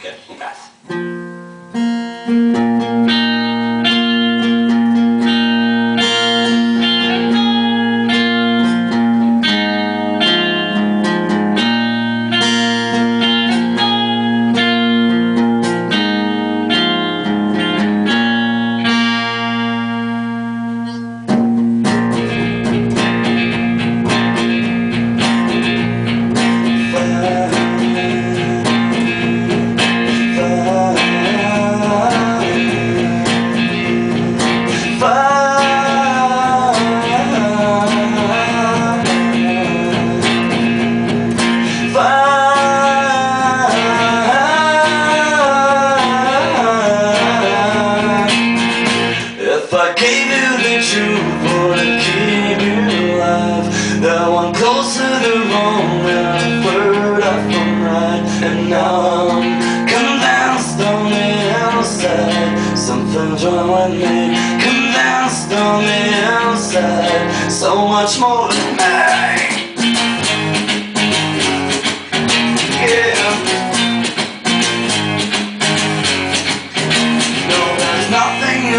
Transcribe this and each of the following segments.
Good, you guys. If I gave you the truth, would it keep you alive? That one close to the wrong and a word up from right. And now I'm convinced on the inside something's wrong with me. Convinced on the inside so much more than me.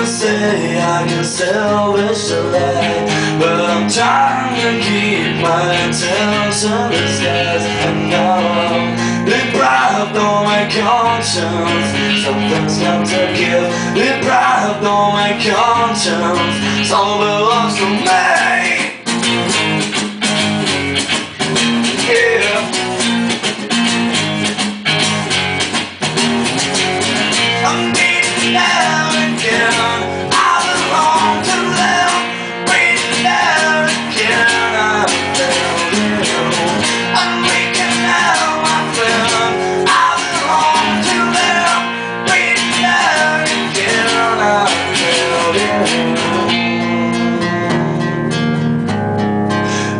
Say I can salvage the light, but I'm trying to keep my attention disguised. And now I'm deprived on my conscience. Something's got to give. Deprived on my conscience. All belongs to me. Yeah. I'm beaten down again.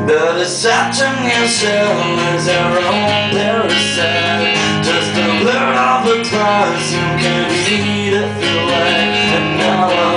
The deception you sell is your own parasite. Just a blur of the clouds you can eat if you like. And now